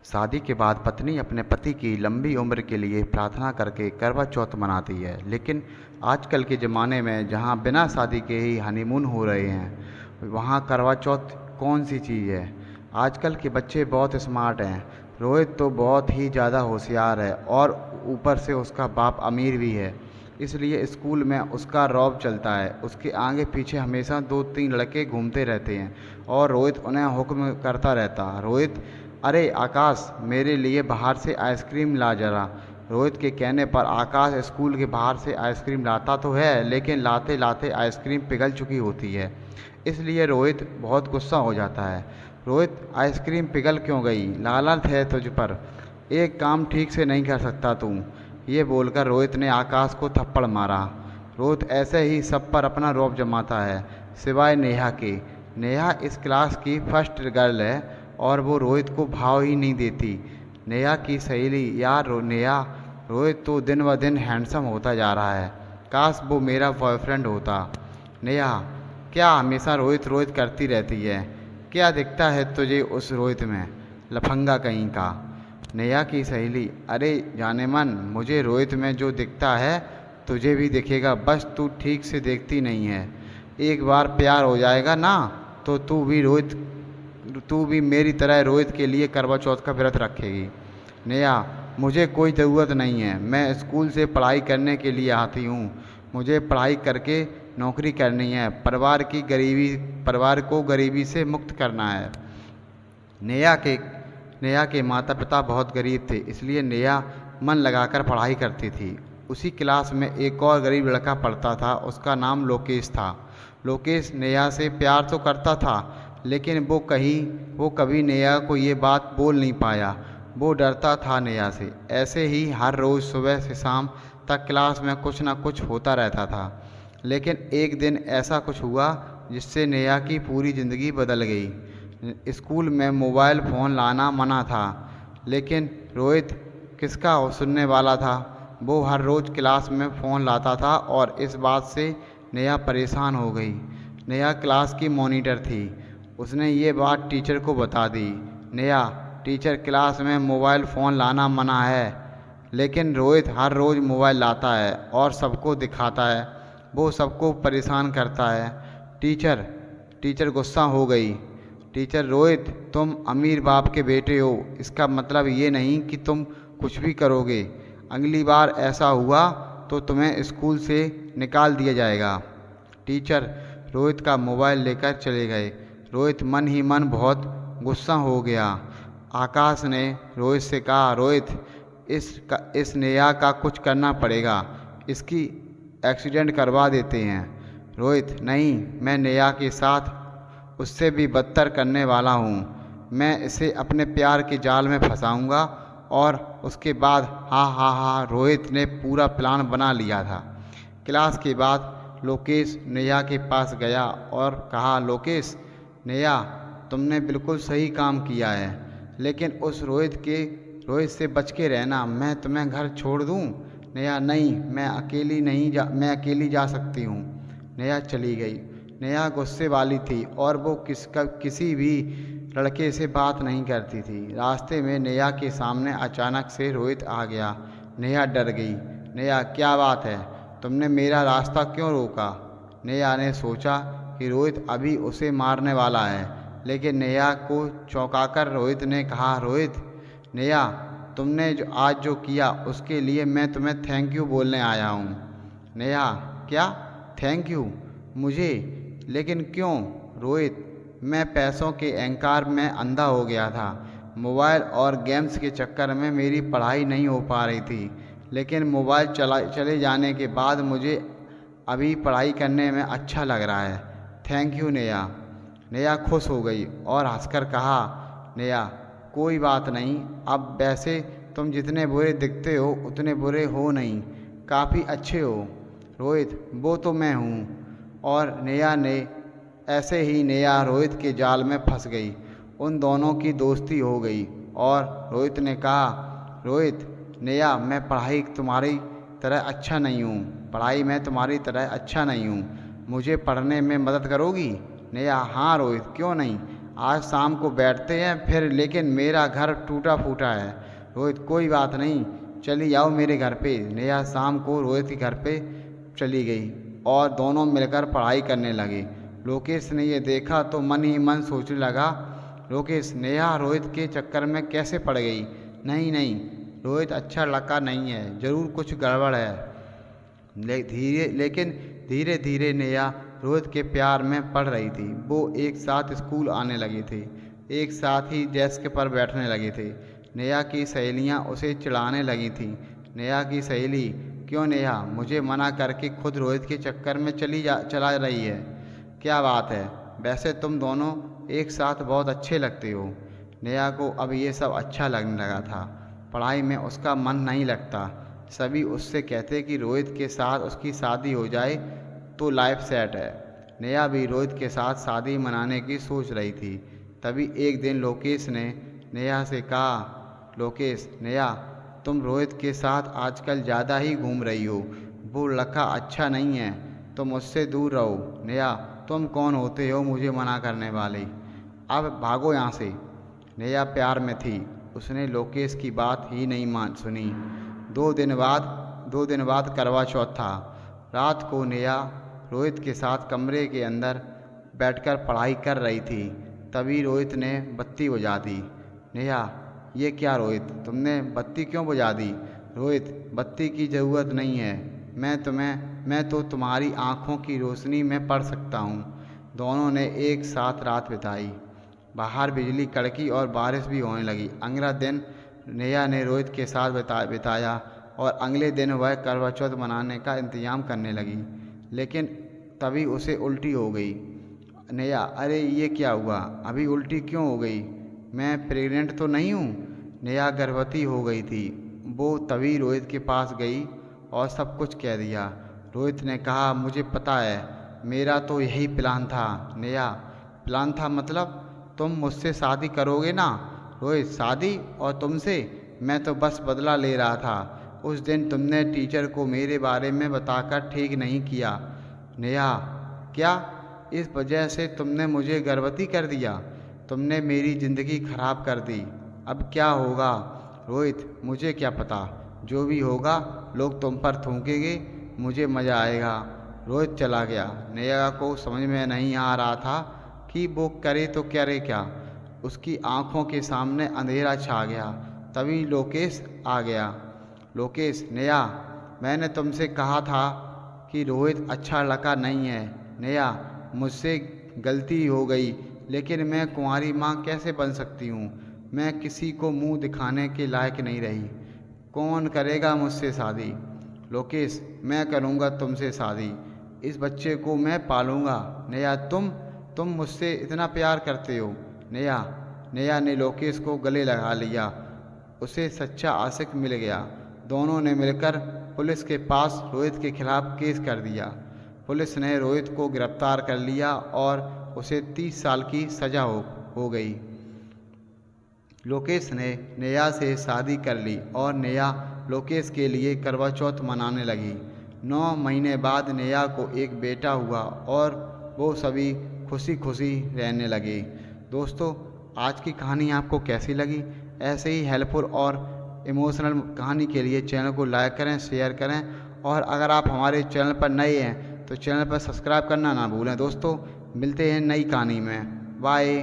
शादी के बाद पत्नी अपने पति की लंबी उम्र के लिए प्रार्थना करके करवा चौथ मनाती है। लेकिन आजकल के ज़माने में जहाँ बिना शादी के ही हनीमून हो रहे हैं, वहाँ करवा चौथ कौन सी चीज़ है। आजकल के बच्चे बहुत स्मार्ट हैं। रोहित तो बहुत ही ज़्यादा होशियार है और ऊपर से उसका बाप अमीर भी है। इसलिए स्कूल में उसका रौब चलता है। उसके आगे पीछे हमेशा दो तीन लड़के घूमते रहते हैं और रोहित उन्हें हुक्म करता रहता। रोहित, अरे आकाश, मेरे लिए बाहर से आइसक्रीम ला जरा। रोहित के कहने पर आकाश स्कूल के बाहर से आइसक्रीम लाता तो है, लेकिन लाते लाते आइसक्रीम पिघल चुकी होती है। इसलिए रोहित बहुत गुस्सा हो जाता है। रोहित, आइसक्रीम पिघल क्यों गई? लालच है तुझ पर, एक काम ठीक से नहीं कर सकता तू? ये बोलकर रोहित ने आकाश को थप्पड़ मारा। रोहित ऐसे ही सब पर अपना रौब जमाता है, सिवाय नेहा के। नेहा इस क्लास की फर्स्ट गर्ल है और वो रोहित को भाव ही नहीं देती। नेहा की सहेली, यार नेहा, रोहित तो दिन ब दिन हैंडसम होता जा रहा है। काश वो मेरा बॉयफ्रेंड होता। नेहा, क्या हमेशा रोहित रोहित करती रहती है? क्या दिखता है तुझे उस रोहित में, लफंगा कहीं का? नेहा की सहेली, अरे जाने मन, मुझे रोहित में जो दिखता है तुझे भी दिखेगा, बस तू ठीक से देखती नहीं है। एक बार प्यार हो जाएगा ना तो तू भी मेरी तरह रोहित के लिए करवा चौथ का व्रत रखेगी। नेहा, मुझे कोई ज़रूरत नहीं है। मैं स्कूल से पढ़ाई करने के लिए आती हूँ। मुझे पढ़ाई करके नौकरी करनी है। परिवार को गरीबी से मुक्त करना है। नेहा के नेहा के माता पिता बहुत गरीब थे, इसलिए नेहा मन लगाकर पढ़ाई करती थी। उसी क्लास में एक और गरीब लड़का पढ़ता था, उसका नाम लोकेश था। लोकेश नेहा से प्यार तो करता था, लेकिन वो कभी नेहा को ये बात बोल नहीं पाया। वो डरता था नेहा से। ऐसे ही हर रोज़ सुबह से शाम तक क्लास में कुछ ना कुछ होता रहता था। लेकिन एक दिन ऐसा कुछ हुआ जिससे नेहा की पूरी ज़िंदगी बदल गई। स्कूल में मोबाइल फ़ोन लाना मना था, लेकिन रोहित किसका सुनने वाला था। वो हर रोज़ क्लास में फ़ोन लाता था और इस बात से नेहा परेशान हो गई। नेहा क्लास की मॉनिटर थी। उसने ये बात टीचर को बता दी। नेहा, टीचर, क्लास में मोबाइल फ़ोन लाना मना है, लेकिन रोहित हर रोज़ मोबाइल लाता है और सबको दिखाता है। वो सबको परेशान करता है। टीचर टीचर गुस्सा हो गई। टीचर, रोहित, तुम अमीर बाप के बेटे हो, इसका मतलब ये नहीं कि तुम कुछ भी करोगे। अगली बार ऐसा हुआ तो तुम्हें स्कूल से निकाल दिया जाएगा। टीचर रोहित का मोबाइल लेकर चले गए। रोहित मन ही मन बहुत गुस्सा हो गया। आकाश ने रोहित से कहा, रोहित, इस नेहा का कुछ करना पड़ेगा, इसकी एक्सीडेंट करवा देते हैं। रोहित, नहीं, मैं नेहा के साथ उससे भी बदतर करने वाला हूँ। मैं इसे अपने प्यार के जाल में फंसाऊंगा और उसके बाद हाँ हाँ हाँ। रोहित ने पूरा प्लान बना लिया था। क्लास के बाद लोकेश नेहा के पास गया और कहा, लोकेश, नेहा, तुमने बिल्कुल सही काम किया है, लेकिन उस रोहित से बच के रहना। मैं तुम्हें घर छोड़ दूँ? नेहा, नहीं, मैं अकेली जा सकती हूँ। नेहा चली गई। नेहा गुस्से वाली थी और वो किसी भी लड़के से बात नहीं करती थी। रास्ते में नेहा के सामने अचानक से रोहित आ गया। नेहा डर गई। नेहा, क्या बात है, तुमने मेरा रास्ता क्यों रोका? नेहा ने सोचा कि रोहित अभी उसे मारने वाला है, लेकिन नेहा को चौंकाकर रोहित ने कहा, रोहित, नेहा, तुमने आज जो किया उसके लिए मैं तुम्हें थैंक यू बोलने आया हूँ। नेहा, क्या थैंक यू? मुझे? लेकिन क्यों? रोहित, मैं पैसों के अहंकार में अंधा हो गया था। मोबाइल और गेम्स के चक्कर में मेरी पढ़ाई नहीं हो पा रही थी, लेकिन मोबाइल चले जाने के बाद मुझे अभी पढ़ाई करने में अच्छा लग रहा है। Thank you Neha. नेहा खुश हो गई और हंसकर कहा, नेहा, कोई बात नहीं। अब वैसे तुम जितने बुरे दिखते हो उतने बुरे हो नहीं, काफ़ी अच्छे हो। रोहित, वो तो मैं हूँ। और नेहा रोहित के जाल में फंस गई। उन दोनों की दोस्ती हो गई और रोहित ने कहा, रोहित, नेहा, मैं पढ़ाई में तुम्हारी तरह अच्छा नहीं हूँ, मुझे पढ़ने में मदद करोगी? नेहा, हाँ रोहित, क्यों नहीं, आज शाम को बैठते हैं फिर, लेकिन मेरा घर टूटा फूटा है। रोहित कोई बात नहीं, चली आओ मेरे घर पे। नेहा शाम को रोहित के घर पे चली गई और दोनों मिलकर पढ़ाई करने लगे। लोकेश ने ये देखा तो मन ही मन सोचने लगा, लोकेश नेहा रोहित के चक्कर में कैसे पड़ गई। नहीं नहीं, रोहित अच्छा लड़का नहीं है, ज़रूर कुछ गड़बड़ है। लेकिन धीरे धीरे नेहा रोहित के प्यार में पड़ रही थी। वो एक साथ स्कूल आने लगे थे, एक साथ ही डेस्क पर बैठने लगे थे। नेहा की सहेलियां उसे चिढ़ाने लगी थीं। नेहा की सहेली, क्यों नेहा, मुझे मना करके खुद रोहित के चक्कर में चला रही है। क्या बात है, वैसे तुम दोनों एक साथ बहुत अच्छे लगते हो। नेहा को अब ये सब अच्छा लगने लगा था। पढ़ाई में उसका मन नहीं लगता। सभी उससे कहते कि रोहित के साथ उसकी शादी हो जाए तो लाइफ सेट है। नेहा भी रोहित के साथ शादी मनाने की सोच रही थी। तभी एक दिन लोकेश ने नेहा से कहा, लोकेश नेहा, तुम रोहित के साथ आजकल ज़्यादा ही घूम रही हो। वो लड़का अच्छा नहीं है, तुम उससे दूर रहो। नेहा, तुम कौन होते हो मुझे मना करने वाले, अब भागो यहाँ से। नेहा प्यार में थी, उसने लोकेश की बात ही नहीं सुनी। दो दिन बाद करवा चौथ था। रात को नेहा रोहित के साथ कमरे के अंदर बैठकर पढ़ाई कर रही थी। तभी रोहित ने बत्ती बुझा दी। नेहा, ये क्या रोहित, तुमने बत्ती क्यों बुझा दी। रोहित, बत्ती की ज़रूरत नहीं है, मैं तो तुम्हारी आँखों की रोशनी में पढ़ सकता हूँ। दोनों ने एक साथ रात बिताई। बाहर बिजली कड़की और बारिश भी होने लगी। अगला दिन नेहा ने रोहित के साथ बिताया और अगले दिन वह करवा चौथ मनाने का इंतज़ाम करने लगी। लेकिन तभी उसे उल्टी हो गई। नेहा, अरे ये क्या हुआ, अभी उल्टी क्यों हो गई, मैं प्रेग्नेंट तो नहीं हूँ। नेहा गर्भवती हो गई थी। वो तभी रोहित के पास गई और सब कुछ कह दिया। रोहित ने कहा, मुझे पता है, मेरा तो यही प्लान था। नेहा, प्लान था मतलब, तुम मुझसे शादी करोगे ना। रोहित, शादी और तुमसे, मैं तो बस बदला ले रहा था। उस दिन तुमने टीचर को मेरे बारे में बताकर ठीक नहीं किया। नेहा, क्या, इस वजह से तुमने मुझे गर्भवती कर दिया। तुमने मेरी ज़िंदगी खराब कर दी। अब क्या होगा। रोहित, मुझे क्या पता, जो भी होगा लोग तुम पर थूकेंगे, मुझे मज़ा आएगा। रोहित चला गया। नेहा को समझ में नहीं आ रहा था कि वो करे तो करे क्या। उसकी आंखों के सामने अंधेरा छा गया। तभी लोकेश आ गया। लोकेश, नेहा, मैंने तुमसे कहा था कि रोहित अच्छा लड़का नहीं है। नेहा, मुझसे गलती हो गई, लेकिन मैं कुंवारी माँ कैसे बन सकती हूँ। मैं किसी को मुंह दिखाने के लायक नहीं रही। कौन करेगा मुझसे शादी। लोकेश, मैं करूँगा तुमसे शादी, इस बच्चे को मैं पालूँगा। नेहा, तुम मुझसे इतना प्यार करते हो। नेहा ने लोकेश को गले लगा लिया। उसे सच्चा आशिक मिल गया। दोनों ने मिलकर पुलिस के पास रोहित के खिलाफ केस कर दिया। पुलिस ने रोहित को गिरफ्तार कर लिया और उसे 30 साल की सज़ा हो गई। लोकेश ने नेहा से शादी कर ली और नेहा लोकेश के लिए करवा चौथ मनाने लगी। 9 महीने बाद नेहा को एक बेटा हुआ और वो सभी खुशी खुशी रहने लगे। दोस्तों, आज की कहानी आपको कैसी लगी। ऐसे ही हेल्पफुल और इमोशनल कहानी के लिए चैनल को लाइक करें, शेयर करें, और अगर आप हमारे चैनल पर नए हैं तो चैनल पर सब्सक्राइब करना ना भूलें। दोस्तों, मिलते हैं नई कहानी में। बाय।